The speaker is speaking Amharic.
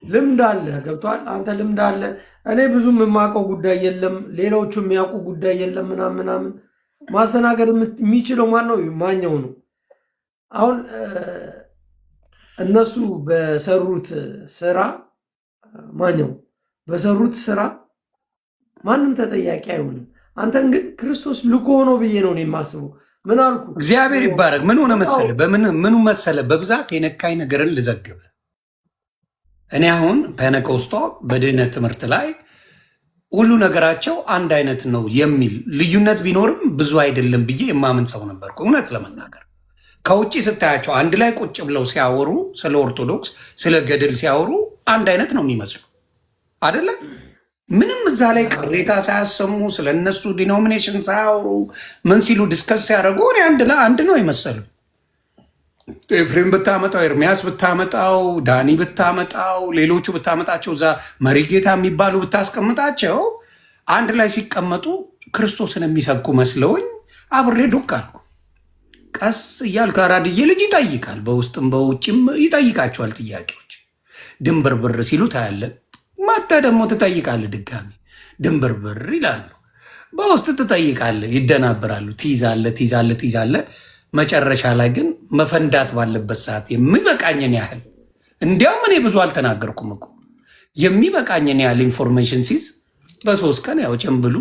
ልምድ አለ ገብቷል። አንተ ልምድ አለ። እኔ ብዙም የማውቀው ጉዳይ የለም፣ ሌሎቹ የሚያውቁ ጉዳይ የለም ምናምን ምናምን። ማስተናገድ የሚችለው ማን ነው? ማኛው ነው። አሁን እነሱ በሰሩት ስራ ማኛው በሰሩት ስራ ማንም ተጠያቂ አይሆንም። አንተን ግን ክርስቶስ ልኮ ነው ብዬ ነው የማስበው። ምን አልኩ? እግዚአብሔር ይባረክ። ምን ሆነ መሰለ፣ ምኑ መሰለ፣ በብዛት የነካኝ ነገርን ልዘግብ። እኔ አሁን ፔንቴኮስቷ በድህነት ትምህርት ላይ ሁሉ ነገራቸው አንድ አይነት ነው የሚል ልዩነት ቢኖርም ብዙ አይደለም ብዬ የማምን ሰው ነበርኩ። እውነት ለመናገር ከውጭ ስታያቸው አንድ ላይ ቁጭ ብለው ሲያወሩ ስለ ኦርቶዶክስ ስለ ገድል ሲያወሩ አንድ አይነት ነው የሚመስሉ አይደለ? ምንም እዛ ላይ ቅሬታ ሳያሰሙ ስለ እነሱ ዲኖሚኔሽን ሳያወሩ ምን ሲሉ ዲስከስ ሲያደርጉ እኔ አንድ ነው የመሰሉ። ኤፍሬም ብታመጣው፣ ኤርሚያስ ብታመጣው፣ ዳኒ ብታመጣው፣ ሌሎቹ ብታመጣቸው፣ እዛ መሪጌታ የሚባሉ ብታስቀምጣቸው አንድ ላይ ሲቀመጡ ክርስቶስን የሚሰብኩ መስለውኝ አብሬ ዱቅ አልኩ። ቀስ እያልኩ አራድዬ ልጅ ይጠይቃል፣ በውስጥም በውጭም ይጠይቃቸዋል ጥያቄዎች። ድንብርብር ሲሉ ታያለ። መተ ደግሞ ትጠይቃለህ፣ ድጋሚ ድንብርብር ይላሉ። በውስጥ ትጠይቃለህ፣ ይደናብራሉ። ትይዛለህ። መጨረሻ ላይ ግን መፈንዳት ባለበት ሰዓት የሚበቃኝን ያህል እንዲያውም እኔ ብዙ አልተናገርኩም እኮ የሚበቃኝን ያህል ኢንፎርሜሽን ሲዝ በ3 ቀን ያው ጭምብሉ